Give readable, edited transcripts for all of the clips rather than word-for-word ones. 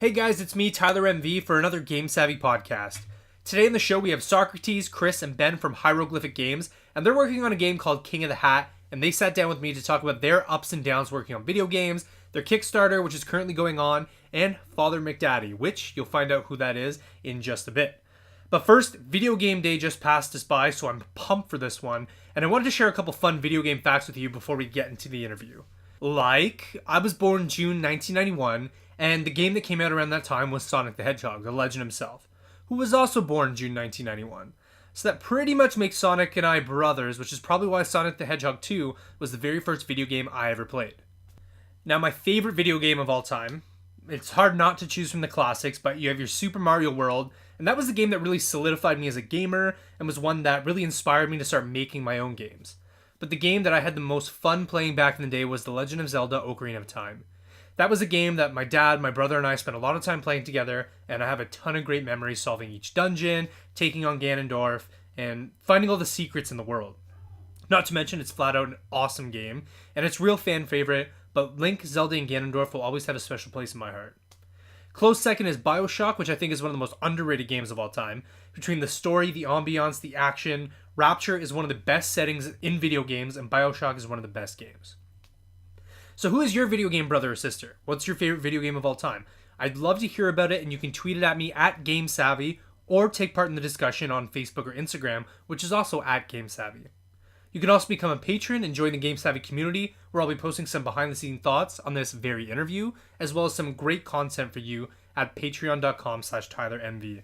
Hey guys, it's me, Tyler MV, for another Game Savvy podcast. Today in the show we have Socrates, Chris, and Ben from Hyroglyphik Games, and they're working on a game called King of the Hat, and they sat down with me to talk about their ups and downs working on video games, their Kickstarter, which is currently going on, and Father McDaddy, which you'll find out who that is in just a bit. But first, Video Game Day just passed us by, so I'm pumped for this one, and I wanted to share a couple fun video game facts with you before we get into the interview. I was born June 1991, and the game that came out around that time was Sonic the Hedgehog, the legend himself, who was also born June 1991. So that pretty much makes Sonic and I brothers, which is probably why Sonic the Hedgehog 2 was the very first video game I ever played. Now, my favorite video game of all time, it's hard not to choose from the classics, but you have your Super Mario World, and that was the game that really solidified me as a gamer, and was one that really inspired me to start making my own games. But the game that I had the most fun playing back in the day was The Legend of Zelda: Ocarina of Time. That was a game that my dad, my brother, and I spent a lot of time playing together, and I have a ton of great memories solving each dungeon, taking on Ganondorf, and finding all the secrets in the world. Not to mention, it's flat out an awesome game, and it's real fan favorite, but Link, Zelda, and Ganondorf will always have a special place in my heart. Close second is BioShock, which I think is one of the most underrated games of all time. Between the story, the ambiance, the action, Rapture is one of the best settings in video games, and BioShock is one of the best games. So who is your video game brother or sister? What's your favorite video game of all time? I'd love to hear about it, and you can tweet it at me at GameSavvy, or take part in the discussion on Facebook or Instagram, which is also at GameSavvy. You can also become a patron and join the GameSavvy community, where I'll be posting some behind-the-scenes thoughts on this very interview, as well as some great content for you at patreon.com/TylerMV.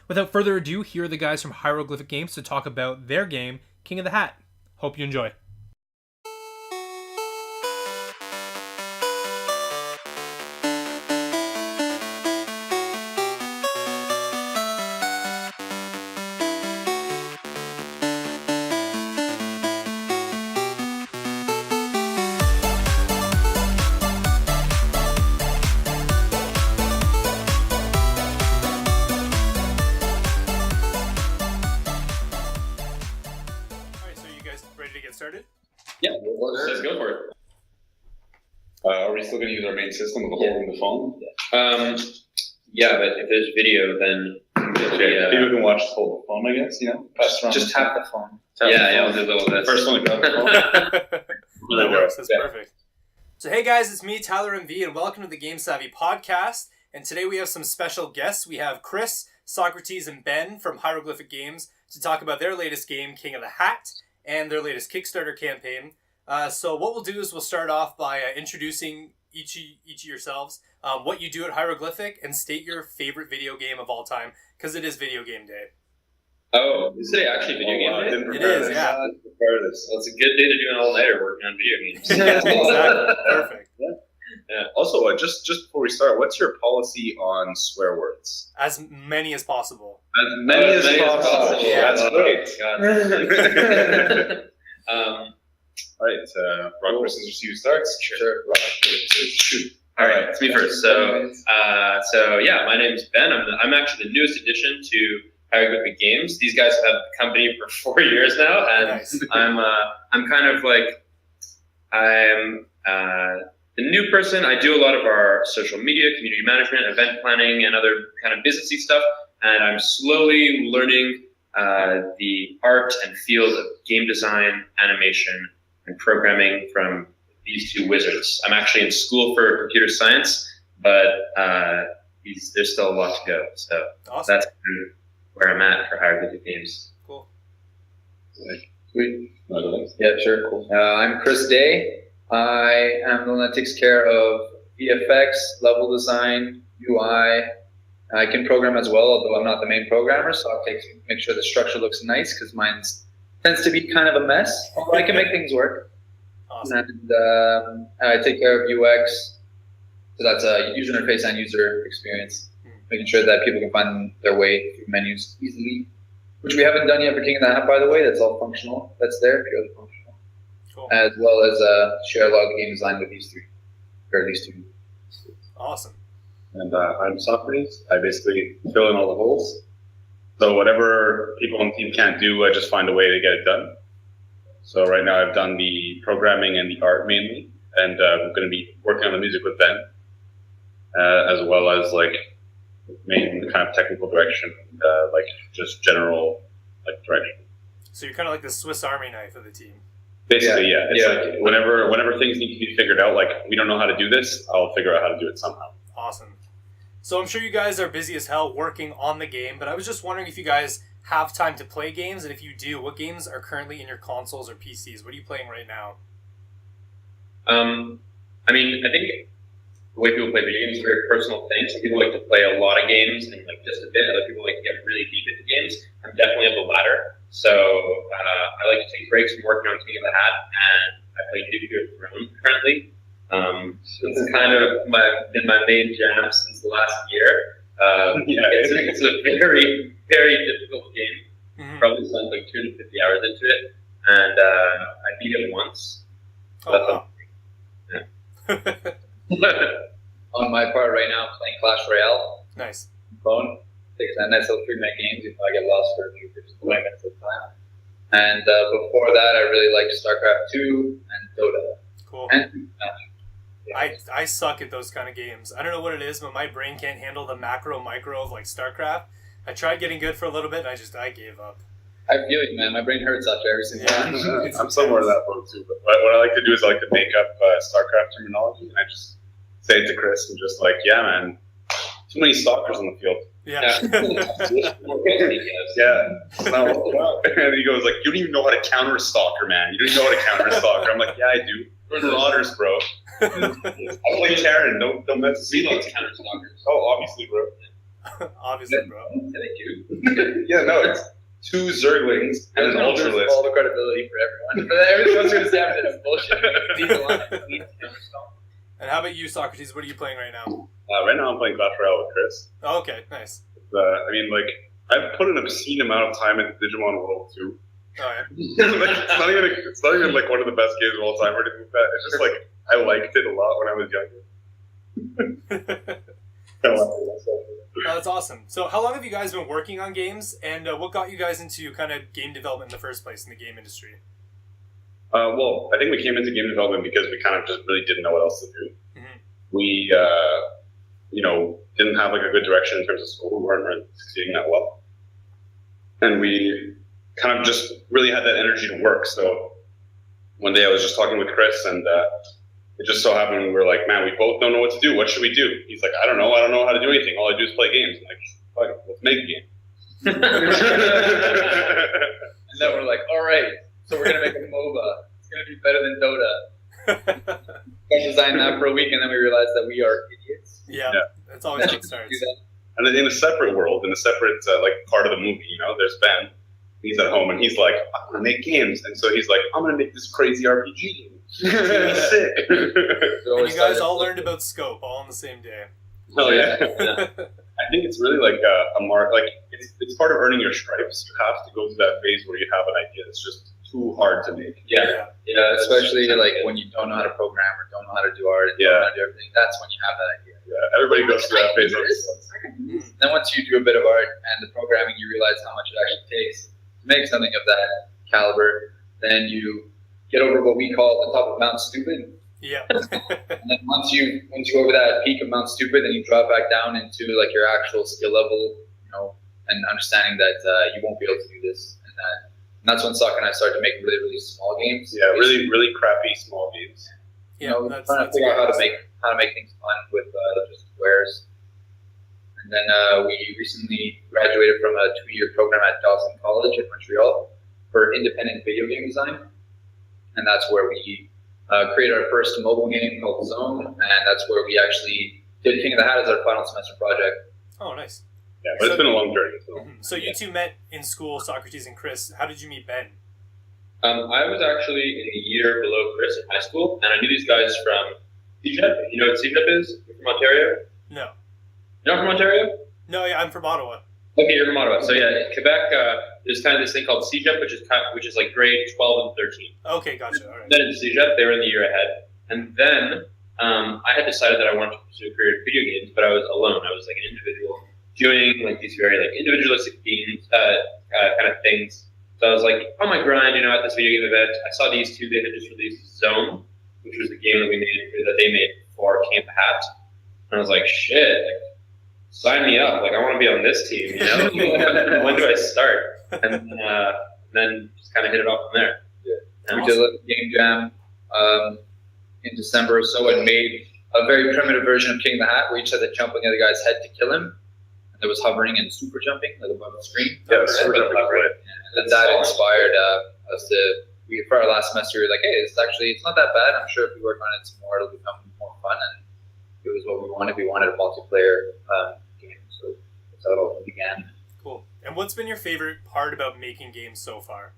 Without further ado, here are the guys from Hyroglyphik Games to talk about their game, King of the Hat. Hope you enjoy. Started? Yeah, let's go for it. Are we still going to use our main system with the whole in the phone? Yeah, but if there's video, then people can watch the whole phone, I guess. Just tap the phone. We'll do a little bit. First one to grab the phone. That works. That's perfect. So hey guys, it's me, Tyler MV, and welcome to the Game Savvy podcast. And today we have some special guests. We have Chris, Socrates, and Ben from Hyroglyphik Games to talk about their latest game, King of the Hat, and their latest Kickstarter campaign. So what we'll do is we'll start off by introducing each of yourselves, what you do at Hyroglyphik, and state your favorite video game of all time, because it is Video Game Day. Oh, is it actually Video Game Day? It is, yeah. Well, it's a good day to do an all-nighter working on video games. Exactly. Perfect. Yeah. Also, just before we start, what's your policy on swear words? As many as possible. As many as possible. Yeah, that's great. All right, rock, paper, scissors, you starts. Sure. Rock, paper, scissors, shoot. All right, it's me first. So yeah, my name's Ben. I'm actually the newest addition to Hyroglyphik Games. These guys have had the company for 4 years now, and Nice. I'm kind of like the new person. I do a lot of our social media, community management, event planning, and other kind of businessy stuff. And I'm slowly learning the art and field of game design, animation, and programming from these two wizards. I'm actually in school for computer science, but there's still a lot to go. So Awesome. that's kind of where I'm at for Hyroglyphik Games. Cool. Sweet. Yeah, sure. Cool. I'm Chris Day. I am the one that takes care of VFX, level design, UI. I can program as well, although I'm not the main programmer, so I'll make sure the structure looks nice, because mine tends to be kind of a mess, although I can make things work. Awesome. And I take care of UX, so that's a user interface and user experience, making sure that people can find their way through menus easily, which we haven't done yet for King of the Hat, by the way. That's all functional. That's there, purely functional. Cool. As well as share a lot of the game design with these three, or these two. Awesome. And I'm Socrates. I basically fill in all the holes. So whatever people on the team can't do, I just find a way to get it done. So right now I've done the programming and the art mainly, and I'm going to be working on the music with Ben. as well as like main kind of technical direction, like just general like direction. So you're kind of like the Swiss Army knife of the team. Basically, yeah. It's like whenever things need to be figured out, like we don't know how to do this, I'll figure out how to do it somehow. Awesome. So I'm sure you guys are busy as hell working on the game, but I was just wondering if you guys have time to play games, and if you do, what games are currently in your consoles or PCs? What are you playing right now? I mean, I think the way people play video games is a very personal thing. Some people like to play a lot of games and like just a bit. Other people like to get really deep into games. I'm definitely of the latter. So I like to take breaks from working on King of the Hat, and I play Duke of Throne currently. So it's kind of been my main jam since the last year. It's a very, very difficult game. Mm-hmm. Probably spent like 250 hours into it, and I beat it once. Oh, On my part right now, I'm playing Clash Royale. Nice. Phone. Takes a nice little 3-minute games. If I get lost for a few 20 minutes at a time. And before that, I really liked StarCraft 2 and Dota. Cool. And I suck at those kind of games. I don't know what it is, but my brain can't handle the micro of like StarCraft. I tried getting good for a little bit, and I gave up. I feel you, man. My brain hurts after every single time. I'm somewhere in that boat too. But what I like to do is I like to make up StarCraft terminology, and I just say it to Chris and just like, yeah, man, too many stalkers on the field. Yeah. And he goes like, you don't even know how to counter a stalker, man. You don't even know how to counter a stalker. I'm like, yeah, I do. We're marauders, bro. I play Terran. Don't mess with me. Like counter stalkers. Oh, obviously, bro. Obviously, bro. Yeah, they do. Yeah, no, it's 2 Zerglings and an Ultralist. All the credibility for everyone. For everything else going to say after this bullshit. And how about you, Socrates? What are you playing right now? Right now I'm playing Clash Royale with Chris. Oh, okay, nice. I mean, like, I've put an obscene amount of time into Digimon World 2. Oh, yeah. Like, it's not even like one of the best games of all time or anything like that. It's just like, I liked it a lot when I was younger. Oh, that's awesome. So how long have you guys been working on games, and what got you guys into kind of game development in the first place in the game industry? Well, I think we came into game development because we kind of just really didn't know what else to do. Mm-hmm. We, didn't have like a good direction in terms of school. We weren't really succeeding that well. And we kind of just really had that energy to work. So one day I was just talking with Chris, and it just so happened we were like, man, we both don't know what to do. What should we do? He's like, I don't know how to do anything. All I do is play games. I'm like, let's make a game. And then we're like, all right, so we're going to make a MOBA. It's going to be better than Dota. We designed that for a week, and then we realized that we are idiots. Yeah. That's always how it starts. And in a separate world, in a separate part of the movie, there's Ben. He's at home, and he's like, I'm going to make games. And so he's like, I'm going to make this crazy RPG game. It's going to be sick. And you guys all learned about scope all on the same day. Oh, yeah. I think it's really like a mark. Like, it's part of earning your stripes. You have to go through that phase where you have an idea that's just too hard to make. Yeah, especially like when you don't know how to program or don't know how to do art, don't know how to do everything. That's when you have that idea. Yeah, everybody goes through that phase. Then once you do a bit of art and the programming, you realize how much it actually takes to make something of that caliber. Then you get over what we call the top of Mount Stupid. Yeah. And then once you over that peak of Mount Stupid, then you drop back down into like your actual skill level, and understanding that you won't be able to do this and that. And that's when Sokka and I started to make really, really small games. Yeah, really, really crappy small games. Yeah, trying to figure out how to make things fun with just squares. And then we recently graduated from a 2-year program at Dawson College in Montreal for independent video game design. And that's where we created our first mobile game called Zone, and that's where we actually did King of the Hat as our final semester project. Oh, nice. Yeah, but it's been a long journey. So you two met in school, Socrates and Chris. How did you meet Ben? I was actually in the year below Chris in high school, and I knew these guys from CJEP. You know what CJEP is? You're from Ontario? No. You're not from Ontario? No, yeah, I'm from Ottawa. Okay, you're from Ottawa. So yeah, in Quebec, there's kind of this thing called CJEP, which is like grade 12 and 13. Okay, gotcha. All right. Then in CJEP, they were in the year ahead, and then I had decided that I wanted to pursue a career in video games, but I was alone. I was like an individual doing like these very like individualistic themes, kind of things. So I was like on my grind, at this video game event. I saw these two. They had just released Zone, which was the game that they made for King of the Hat. And I I was like, shit, like, sign me up. Like, I want to be on this team, you know? When do I start? And then just kind of hit it off from there. Yeah. We did a game jam in December or so and made a very primitive version of King of the Hat where each had to jump on the other guy's head to kill him. And there was hovering and super jumping, like above the screen. Yeah, super jumping. And that inspired us to, for our last semester, we were like, hey, it's not that bad. I'm sure if we work on it some more, it'll become more fun. And it was what we wanted. We wanted a multiplayer game. So that's how it all began. Cool. And what's been your favorite part about making games so far?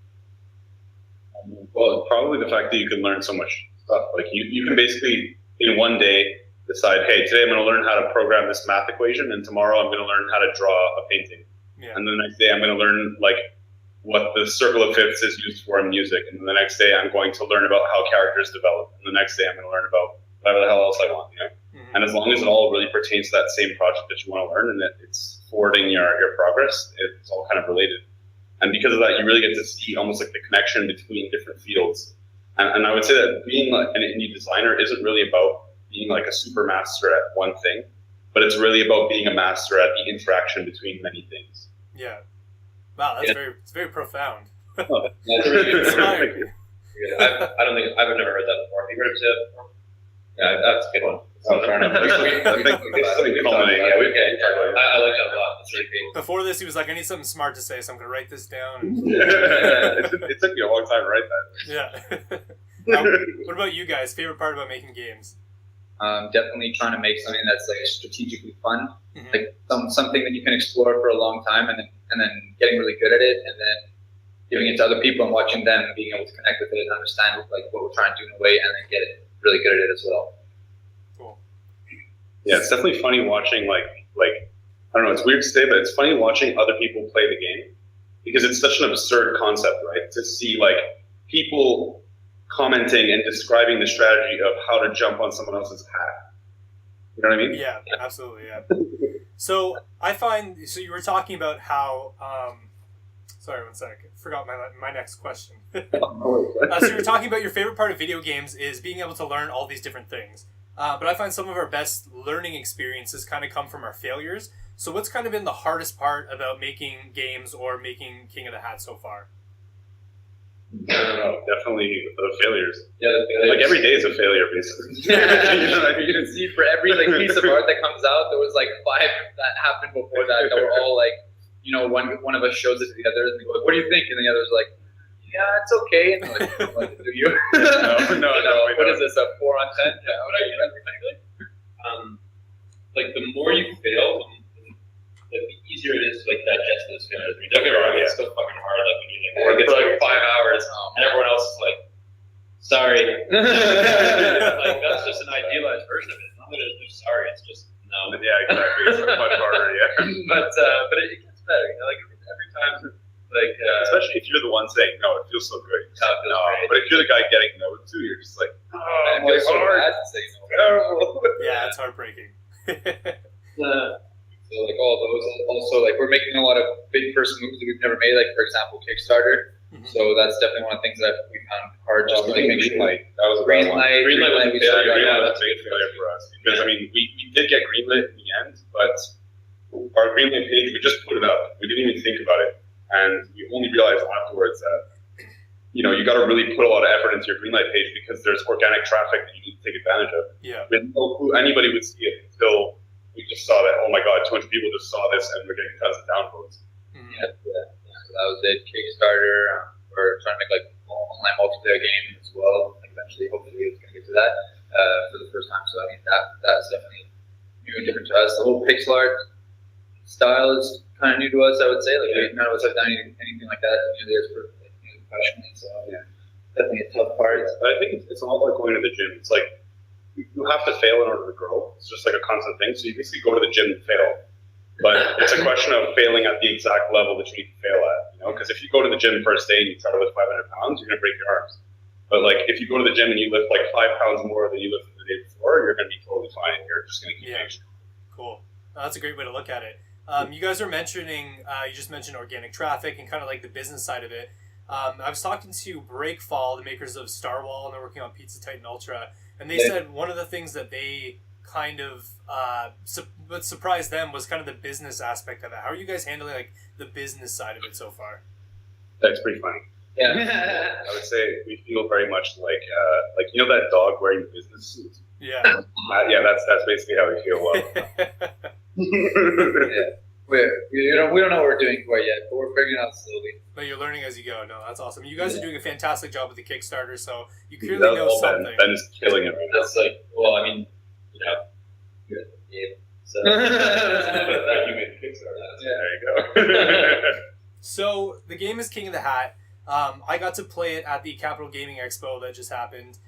Well, probably the fact that you can learn so much stuff. Like you can basically in one day decide, hey, today I'm going to learn how to program this math equation, and tomorrow I'm going to learn how to draw a painting. Yeah. And then the next day I'm going to learn like what the circle of fifths is used for in music, and then the next day I'm going to learn about how characters develop, and the next day I'm going to learn about whatever the hell else I want. You know? Mm-hmm. And as long as it all really pertains to that same project that you want to learn, and it's forwarding your progress, it's all kind of related. And because of that, you really get to see almost like the connection between different fields. And I would say that being like an indie designer isn't really about being like a super master at one thing, but it's really about being a master at the interaction between many things. Yeah. Wow, that's very profound. Oh, that's really inspiring. I've never heard that before. Have you heard of that before? Yeah, that's a good one. I like that a lot. That's really cool. Before this, he was like, I need something smart to say, so I'm going to write this down. It took me a long time to write that. Yeah. Now, what about you guys? Favorite part about making games? Definitely trying to make something that's like strategically fun, like something that you can explore for a long time, and then getting really good at it, and then giving it to other people and watching them being able to connect with it and understand like what we're trying to do in a way, and then get it really good at it as well. Cool. Yeah, it's definitely funny watching like I don't know, it's weird to say, but it's funny watching other people play the game because it's such an absurd concept, right? To see like people commenting and describing the strategy of how to jump on someone else's hat. You know what I mean? Yeah, absolutely. Yeah. So you were talking about how. Sorry, one sec. Forgot my next question. So you were talking about your favorite part of video games is being able to learn all these different things. But I find some of our best learning experiences kind of come from our failures. So what's kind of been the hardest part about making games or making King of the Hat so far? I don't know. Definitely the failures. Yeah, the failures. Like every day is a failure, basically. You know what I mean? You can see for every like piece of art that comes out, there was like 5 that happened before that were all like, you know, one of us shows it to the others and they go like, what do you think? And the other's like, yeah, it's okay. And they're like, what do you? No. What is this, a 4 on 10? Yeah, what are you doing? Like the more you fail, the easier it is to like digest those failures. I mean, don't get me wrong, it's still fucking hard. Like when you like work for like 5 hours and everyone else is like, sorry. Like that's just an idealized version of it. It's not that they're sorry. It's just no. Yeah, exactly. It's much harder. Yeah. But it gets better. You know, like every time, like especially if you're the one saying no, it feels so great. No, but if you're the guy getting no too, you're just like, it feels so bad to say no. Yeah, it's heartbreaking. So like all those, also like we're making a lot of big first moves that we've never made, like for example Kickstarter. So that's definitely one of the things that we found hard just to like make sure. That was a green light. Green light was a failure. That's a big failure for us because I mean we did get greenlit in the end, but our greenlit page we just put it up. We didn't even think about it, and we only realized afterwards that you know you got to really put a lot of effort into your greenlight page because there's organic traffic that you need to take advantage of. Yeah. We didn't know who anybody would see it until we just saw that, oh my God, 200 people just saw this and we're getting tons of downvotes. Yeah. So that was it. Kickstarter. We're trying to make like online multiplayer game as well. Eventually, hopefully, it's going to get to that for the first time. So I mean, that's definitely new and different to us. The whole pixel art style is kind of new to us, I would say. Like none of us have done anything like that nearly as professionally. So yeah, definitely a tough part. But I think it's all like going to the gym. It's like you have to fail in order to grow. It's just like a constant thing. So you basically go to the gym and fail. But it's a question of failing at the exact level that you need to fail at. You know, because if you go to the gym first day and you try to lift 500 pounds, you're going to break your arms. But like if you go to the gym and you lift like 5 pounds more than you lifted the day before, you're going to be totally fine. You're just going to keep going. Cool. That's a great way to look at it. You guys are mentioning, you just mentioned organic traffic and kind of like the business side of it. I was talking to Breakfall, the makers of Starwall, and they're working on Pizza Titan Ultra. And they said one of the things that they kind of what surprised them was kind of the business aspect of it. How are you guys handling like the business side of it so far? That's pretty funny. Yeah. I would say we feel very much like you know that dog wearing the business suit. Yeah. Yeah, that's basically how we feel. Yeah. We don't know what we're doing quite yet, but we're figuring it out slowly. But you're learning as you go. No, that's awesome. You guys are doing a fantastic job with the Kickstarter, so you clearly That was know all Ben. something. Ben's killing it right now. That's like, well, I mean, you know, good game. So You made the Kickstarter. There you go. So the game is King of the Hat. I got to play it at the Capital Gaming Expo that just happened.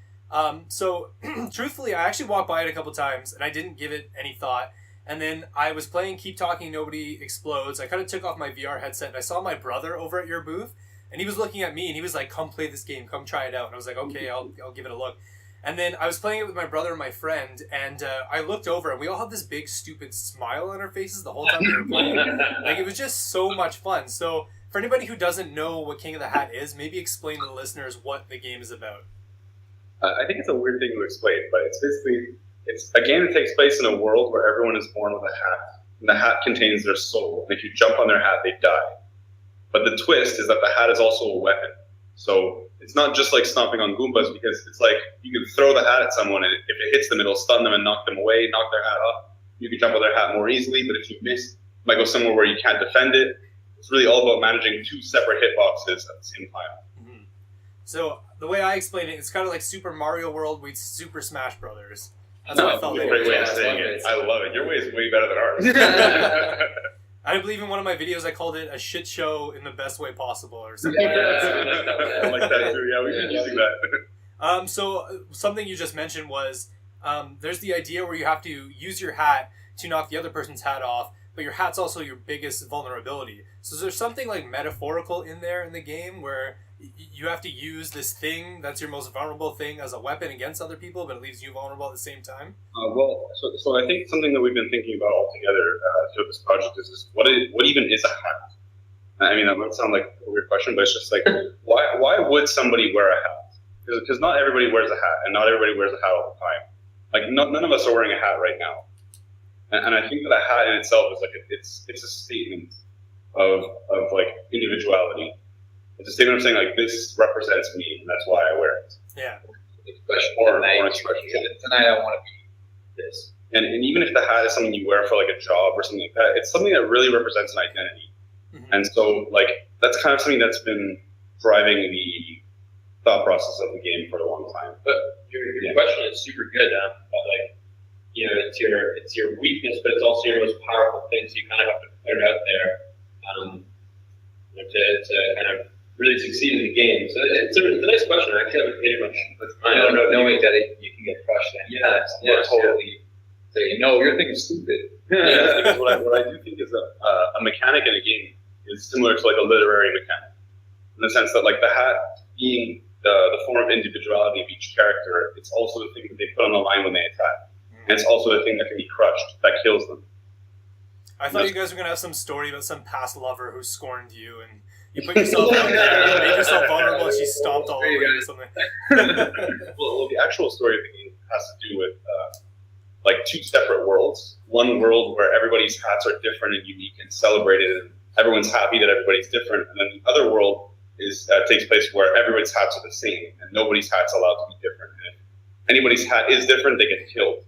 So truthfully, I actually walked by it a couple times and I didn't give it any thought. And then I was playing Keep Talking Nobody Explodes. I kind of took off my VR headset and I saw my brother over at your booth. And he was looking at me and he was like, come play this game, come try it out. And I was like, okay, I'll give it a look. And then I was playing it with my brother and my friend, and I looked over, and we all had this big, stupid smile on our faces the whole time we were playing. Like, it was just so much fun. So, for anybody who doesn't know what King of the Hat is, maybe explain to the listeners what the game is about. I think it's a weird thing to explain, but it's a game that takes place in a world where everyone is born with a hat, and the hat contains their soul. And if you jump on their hat, they die. But the twist is that the hat is also a weapon. So it's not just like stomping on Goombas, because it's like you can throw the hat at someone, and if it hits them, it'll stun them and knock them away, knock their hat off. You can jump on their hat more easily, but if you miss, you might go somewhere where you can't defend it. It's really all about managing two separate hitboxes at the same time. Mm-hmm. So the way I explain it, it's kind of like Super Mario World with Super Smash Brothers. That's what I felt like. Great way of saying it. I love it. Your way is way better than ours. I believe in one of my videos I called it a shit show in the best way possible or something. I like that too. Yeah, we've been using that. So something you just mentioned was there's the idea where you have to use your hat to knock the other person's hat off, but your hat's also your biggest vulnerability. So is there something like metaphorical in there in the game where you have to use this thing that's your most vulnerable thing as a weapon against other people, but it leaves you vulnerable at the same time? So I think something that we've been thinking about altogether through this project is what even is a hat? I mean, that might sound like a weird question, but it's just like, why would somebody wear a hat? Because not everybody wears a hat, and not everybody wears a hat all the time. Like, none of us are wearing a hat right now. And I think that a hat in itself is like, it's a statement of like individuality. It's a statement of saying, like, this represents me, and that's why I wear it. Yeah. Or an expression. Tonight I want to be this. And even if the hat is something you wear for, like, a job or something like that, it's something that really represents an identity. Mm-hmm. And so, like, that's kind of something that's been driving the thought process of the game for a long time. But your question is super good, but, like, you know, it's your weakness, but it's also your most powerful thing, so you kind of have to put it out there to kind of really succeed in the game. So it's a nice question. I actually haven't paid much mind. Knowing that you can get crushed and totally say, no, your thing is stupid. Yeah, because what I do think is a mechanic in a game is similar to like a literary mechanic, in the sense that like the hat being the form of individuality of each character, it's also the thing that they put on the line when they attack. And it's also the thing that can be crushed, that kills them. I thought you guys were going to have some story about some past lover who scorned you and you put yourself out there and made yourself vulnerable and she stomped all over you or something. Well, the actual story of the game has to do with like two separate worlds. One world where everybody's hats are different and unique and celebrated, and everyone's happy that everybody's different. And then the other world takes place where everybody's hats are the same and nobody's hat's allowed to be different. And if anybody's hat is different, they get killed.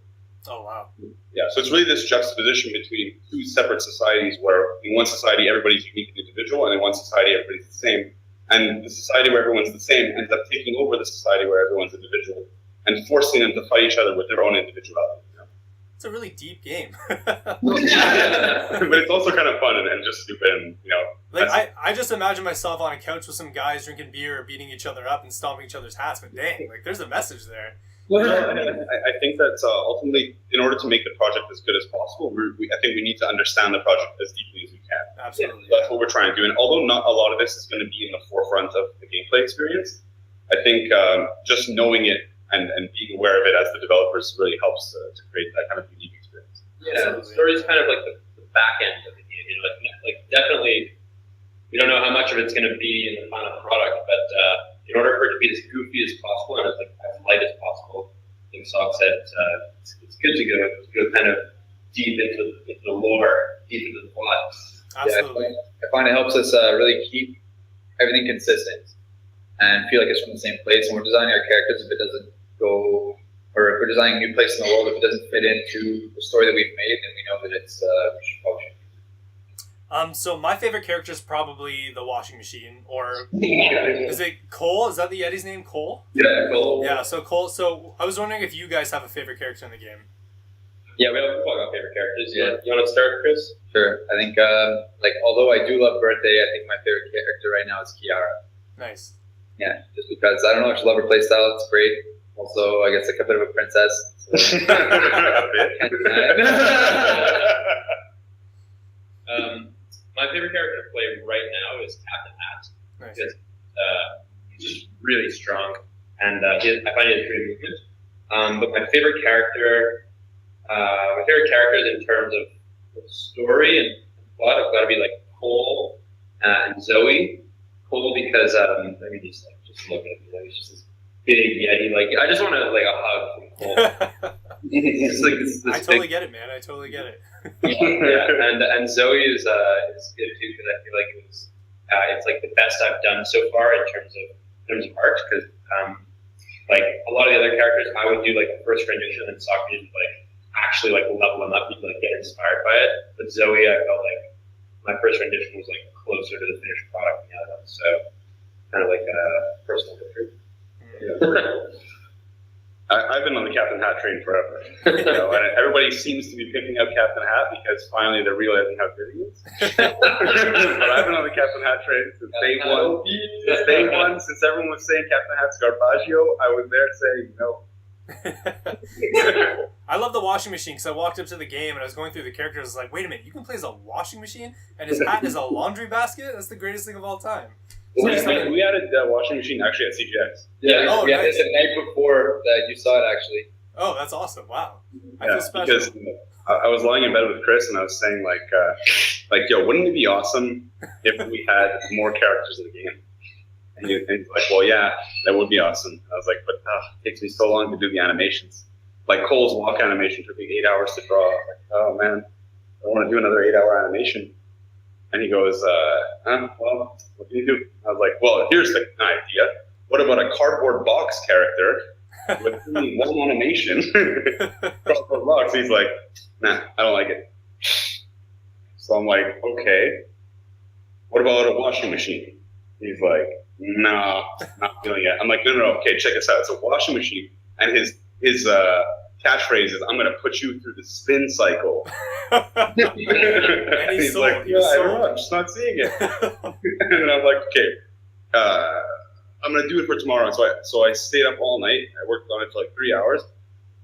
Oh, wow. Yeah, so it's really this juxtaposition between two separate societies where in one society everybody's unique and individual, and in one society everybody's the same. And the society where everyone's the same ends up taking over the society where everyone's individual and forcing them to fight each other with their own individuality. You know? It's a really deep game. But it's also kind of fun and just stupid, and you know. Like I just imagine myself on a couch with some guys drinking beer, beating each other up, and stomping each other's hats. But dang, like there's a message there. I think that ultimately, in order to make the project as good as possible, I think we need to understand the project as deeply as we can. Absolutely. So that's what we're trying to do. And although not a lot of this is going to be in the forefront of the gameplay experience, I think just knowing it and being aware of it as the developers really helps to create that kind of unique experience. Yeah, the story is kind of like the back end of the game. You know, like definitely, we don't know how much of it's going to be in the final product, but in order for it to be as goofy as possible and as light as possible, I think Sock said it's good to go kind of deep into the lore, deep into the plot. Absolutely. Yeah, I find it helps us really keep everything consistent and feel like it's from the same place. And we're designing our characters, if it doesn't go, or if we're designing a new place in the world, if it doesn't fit into the story that we've made, then we know that it's we should function. So my favorite character is probably the washing machine, or is it Cole? Is that the Yeti's name, Cole? Yeah, cool. Yeah, so Cole. So I was wondering if you guys have a favorite character in the game. Yeah, we have favorite characters. Yeah. You want to start, Chris? Sure. I think, although I do love Birthday, I think my favorite character right now is Kiara. Nice. Yeah, just because I don't know, I just love her playstyle. It's great. Also, I guess like a bit of a princess. So. My favorite character to play right now is Captain Hat. Nice. Because he's just really strong, and I find he has great movement. But my favorite character in terms of story and plot have got to be like Cole and Zoe. Cole because just look at him, he's just this big yeti. Like I just want to like a hug from Cole. It's like this I totally get it, man. I totally get it. yeah, and Zoe is good too because I feel like it's like the best I've done so far in terms of art because like a lot of the other characters I would do like the first rendition and Socrates would like actually like level them up, you'd like get inspired by it. But Zoe, I felt like my first rendition was like closer to the finished product than the other one, so kind of like a personal picture. Yeah. I've been on the Captain Hat train forever. And everybody seems to be picking up Captain Hat because finally they're realizing how good he is. But I've been on the Captain Hat train since day one. Since everyone was saying Captain Hat's Garbaggio, I was there saying no. I love the washing machine because I walked up to the game and I was going through the characters. I was like, wait a minute, you can play as a washing machine and his hat is a laundry basket? That's the greatest thing of all time. We added that washing machine actually at CGX. Yeah, oh, we had nice. it the night before that you saw it actually. Oh, that's awesome. Wow. I Yeah, feel special. because I was lying in bed with Chris and I was saying like, yo, wouldn't it be awesome if we had more characters in the game? And he's like, well, yeah, that would be awesome. I was like, but it takes me so long to do the animations. Like Cole's walk animation took me 8 hours to draw. I was like, oh man, I want to do another 8-hour animation. And he goes, well, what can you do? I was like, well, here's the idea. What about a cardboard box character with only one animation? Cardboard box. He's like, nah, I don't like it. So I'm like, okay. What about a washing machine? He's like, nah, not feeling it. I'm like, no, okay, check this out. It's a washing machine. And his catchphrase is, I'm going to put you through the spin cycle. And he's like, I don't know, I'm just not seeing it. And I'm like, okay, I'm going to do it for tomorrow. So I stayed up all night. I worked on it for like 3 hours,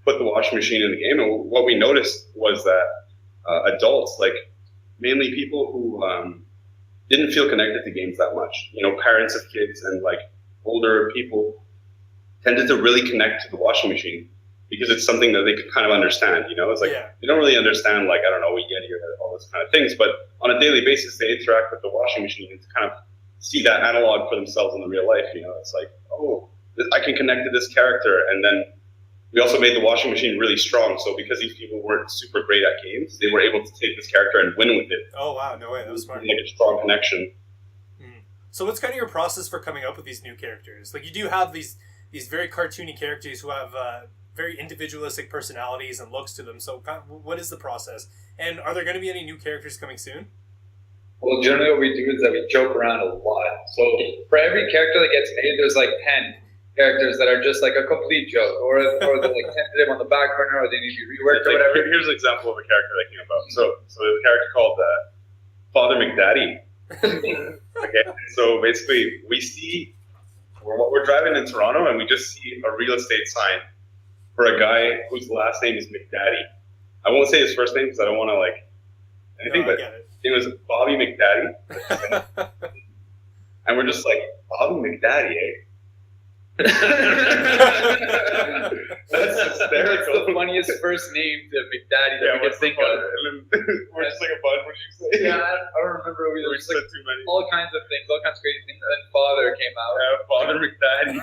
put the washing machine in the game. And what we noticed was that adults, like mainly people who didn't feel connected to games that much, parents of kids and like older people tended to really connect to the washing machine. Because it's something that they could kind of understand, It's like, They don't really understand, like, I don't know, what Yeti or all those kind of things, but on a daily basis, they interact with the washing machine and to kind of see that analog for themselves in the real life, It's like, oh, I can connect to this character. And then we also made the washing machine really strong. So because these people weren't super great at games, they were able to take this character and win with it. Oh, wow, no way, that was smart. Like a strong connection. So what's kind of your process for coming up with these new characters? Like, you do have these very cartoony characters who have very individualistic personalities and looks to them. So what is the process? And are there going to be any new characters coming soon? Well, generally what we do is that we joke around a lot. So for every character that gets made, there's like 10 characters that are just like a complete joke, or they're like tentative on the back burner, or they need to be reworked or whatever. Here's an example of a character that came about. So there's a character called Father McDaddy. Okay, so basically we're driving in Toronto and we just see a real estate sign for a guy whose last name is McDaddy. I won't say his first name because I don't want to like anything, but it was Bobby McDaddy. And we're just like, Bobby McDaddy, eh? That's hysterical. That's the funniest first name to McDaddy that we can think of. We're just like a bud, what did you say? Yeah, I don't remember. We said like too many. all kinds of things, all kinds of crazy things. And then Father came out. Yeah, Father McDaddy.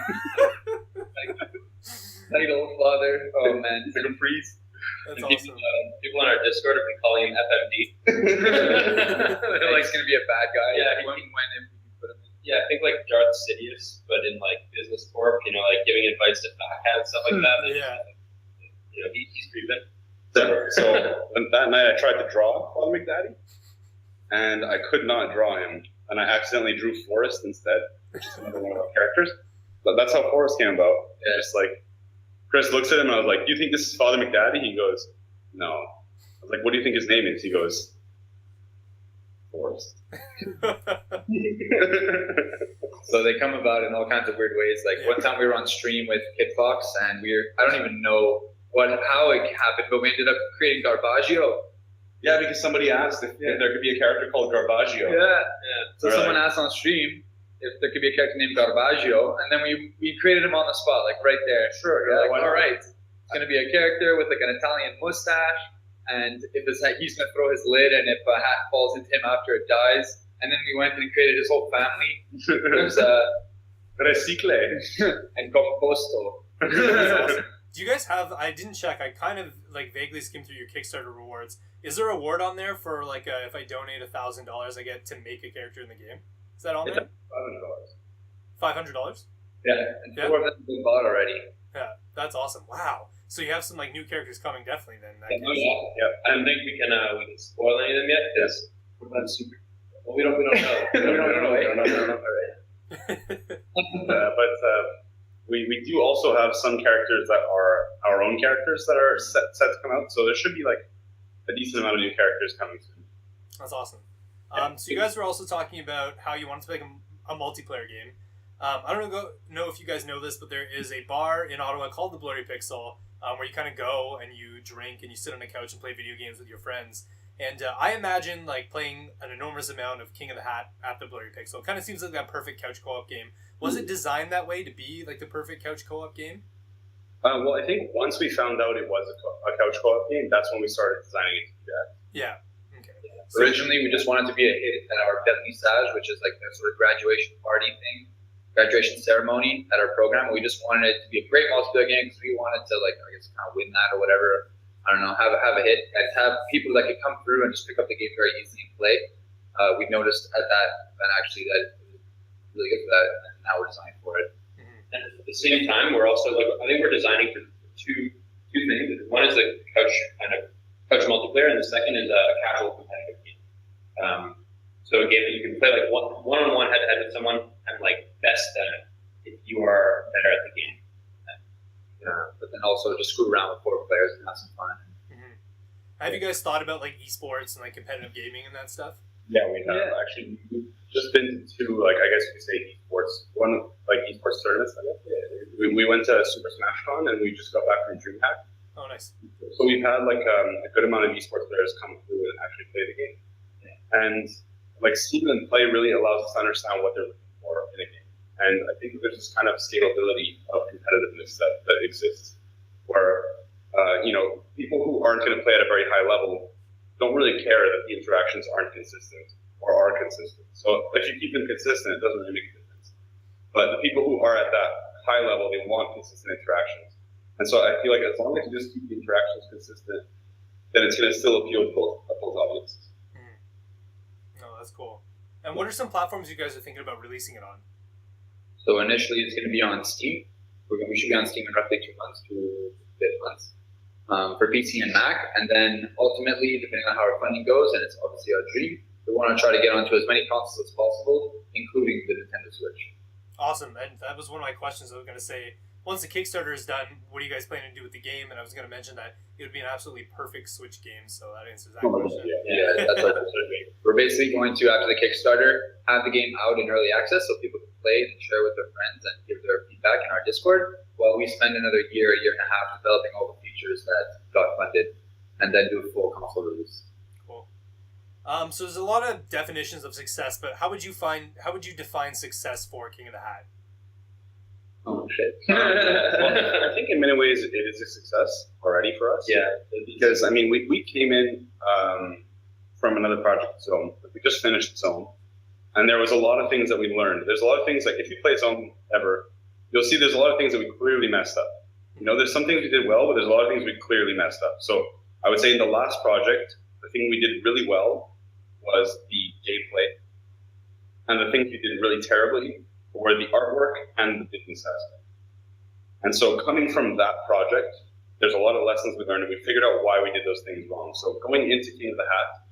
Title Father. Oh man. He's like a priest. That's And awesome. people on our Discord have been calling him FMD. They're like, he's gonna be a bad guy. Yeah, when if you put him in. Yeah, I think like Darth Sidious, but in like business corp, like giving advice to backhand and stuff like that. Yeah. He's creeping. So that night I tried to draw Father McDaddy, and I could not draw him, and I accidentally drew Forrest instead, which is another one of our characters. But that's how Forrest came about. Yeah. Just like Chris looks at him, and I was like, "Do you think this is Father McDaddy?" He goes, "No." I was like, "What do you think his name is?" He goes, "Forrest." So they come about in all kinds of weird ways. Like one time we were on stream with Kid Fox, and I don't even know how it happened, but we ended up creating Garbaggio. Yeah, because somebody asked if there could be a character called Garbaggio. Yeah. So Really? someone asked on stream if there could be a character named Garbaggio, and then we created him on the spot, like right there. Sure. We're Yeah, like, why not? all right, it's gonna be a character with like an Italian mustache, and if he's gonna throw his lid, and if a hat falls into him after it dies. And then we went and created his whole family. There's Recicle. and Composto. Awesome. Do you guys have? I didn't check. I kind of like vaguely skimmed through your Kickstarter rewards. Is there a reward on there for like if I donate $1,000, I get to make a character in the game? Is that on there? $500. Yeah, and 4 of them have been bought already. Yeah, that's awesome. Wow. So you have some like new characters coming, definitely. Then. In that case. Yeah. I don't think we can spoil any of them yet. Yes. We're super. Well, we don't know. We don't know. But we do also have some characters that are our own characters that are set to come out. So there should be like a decent amount of new characters coming soon. That's awesome. So you guys were also talking about how you wanted to make a multiplayer game. I don't know if you guys know this, but there is a bar in Ottawa called the Blurry Pixel where you kind of go and you drink and you sit on a couch and play video games with your friends. And I imagine like playing an enormous amount of King of the Hat at the Blurry Pixel. It kind of seems like that perfect couch co-op game. Was it designed that way to be like the perfect couch co-op game? Well, I think once we found out it was a couch co-op game, that's when we started designing it to be that. Yeah. Okay. So originally, we just wanted to be a hit at our vernissage, which is like the sort of graduation party thing, graduation ceremony at our program. We just wanted it to be a great multiplayer game because we wanted to like, I guess, kind of win that or whatever. I don't know, have a hit and have people that could come through and just pick up the game very easily and play. We noticed at that event actually that it was really good for that, and now we're designing for it. Mm-hmm. And at the same time, we're also I think we're designing for two things. One is the couch multiplayer, and the second is a casual competitive game. So a game that you can play like one-on-one head-to-head with someone and like best if you are better at the game. But then also just screw around with 4 players and have some fun. Mm-hmm. Have you guys thought about like esports and like competitive gaming and that stuff? Yeah, we have actually. We've just been to like I guess you could say esports, esports tournaments. I guess. Yeah. We went to Super Smash Con and we just got back from DreamHack. Oh, nice. So we've had like a good amount of esports players come through and actually play the game, and like seeing them play really allows us to understand what they're looking for in a game. And I think there's this kind of scalability of competitiveness that exists, where people who aren't going to play at a very high level don't really care that the interactions aren't consistent or are consistent. So if you keep them consistent, it doesn't really make a difference. But the people who are at that high level, they want consistent interactions. And so I feel like as long as you just keep the interactions consistent, then it's going to still appeal to both audiences. No, that's cool. And what are some platforms you guys are thinking about releasing it on? So initially, it's going to be on Steam. We should be on Steam in roughly 2 months to 5 months for PC and Mac. And then ultimately, depending on how our funding goes, and it's obviously our dream, we want to try to get onto as many consoles as possible, including the Nintendo Switch. Awesome. And that was one of my questions. I was going to say, once the Kickstarter is done, what are you guys planning to do with the game? And I was going to mention that it would be an absolutely perfect Switch game. So that answers that question. Yeah, that's our dream. We're basically going to, after the Kickstarter, have the game out in early access so people can play it and share with their friends and give their feedback in our Discord, while we spend another year and a half developing all the features that got funded, and then do a full console release. Cool. So there's a lot of definitions of success, but how would you define success for King of the Hat? Oh shit! Well, I think in many ways it is a success already for us. Yeah, because I mean we came in from another project, Zone. We just finished Zone, and there was a lot of things that we learned. There's a lot of things like if you play Zone ever, you'll see there's a lot of things that we clearly messed up. You know, there's some things we did well, but there's a lot of things we clearly messed up. So I would say in the last project, the thing we did really well was the gameplay. And the things we did really terribly were the artwork and the business aspect. And so coming from that project, there's a lot of lessons we learned, and we figured out why we did those things wrong. So going into King of the Hat,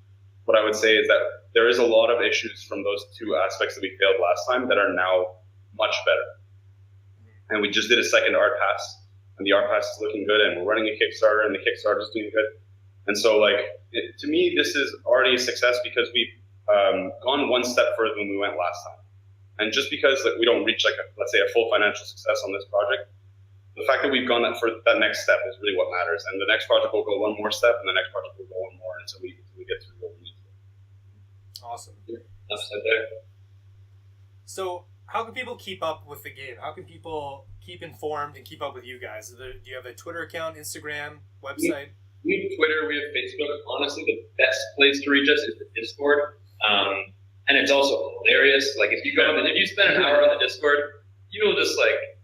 what I would say is that there is a lot of issues from those two aspects that we failed last time that are now much better. And we just did a second art pass, and the art pass is looking good, and we're running a Kickstarter, and the Kickstarter is doing good. And so, to me, this is already a success because we've gone one step further than we went last time. And just because we don't reach, let's say, a full financial success on this project, the fact that we've gone that next step is really what matters. And the next project will go one more step, and the next project will go one more until we get through what we need to. Awesome. Enough said there. So, how can people keep up with the game? How can people keep informed and keep up with you guys? Do you have a Twitter account, Instagram, website? We have Twitter, we have Facebook. Honestly, the best place to reach us is the Discord. And it's also hilarious. Like, if you spend an hour on the Discord, you will just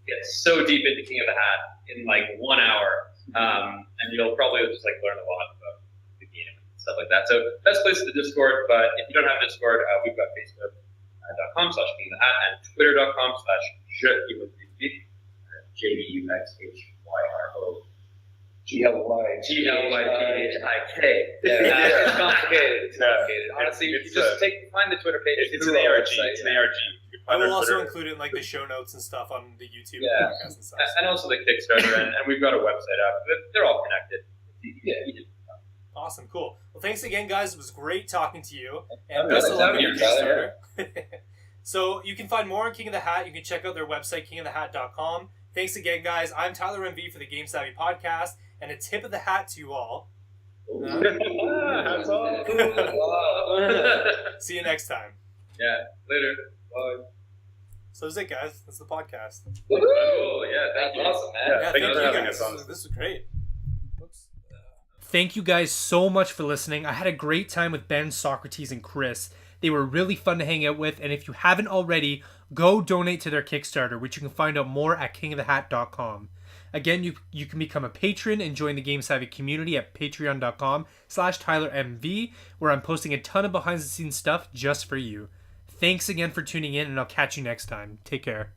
get so deep into King of the Hat in 1 hour. And you'll probably just learn a lot about the game and stuff like that. So best place is the Discord, but if you don't have Discord, we've got Facebook.com/King of the Hat and Twitter.com/JUXHYRO. GLYPHIK. Yeah, it's complicated. It's complicated. Honestly, you just find the Twitter page. It's an ARG. It's an ARG. I will also include it in the show notes and stuff on the YouTube podcast and stuff. And also the Kickstarter, and we've got a website up. They're all connected. Yeah. Awesome, cool. Well, thanks again, guys. It was great talking to you. And best of luck on your Kickstarter. So you can find more on King of the Hat. You can check out their website, kingofthehat.com. Thanks again, guys. I'm Tyler MV for the Game Savvy Podcast, and a tip of the hat to you all. Hats off. See you next time. Yeah, later. Bye. So that's it, guys. That's the podcast. Oh, yeah, thank you. Awesome, man. Yeah, thank you for having guys. us on. This was great. Whoops. Thank you guys so much for listening. I had a great time with Ben, Socrates, and Chris. They were really fun to hang out with, and if you haven't already, go donate to their Kickstarter, which you can find out more at kingofthehat.com. Again, you can become a patron and join the Game Savvy community at patreon.com/TylerMV, where I'm posting a ton of behind-the-scenes stuff just for you. Thanks again for tuning in, and I'll catch you next time. Take care.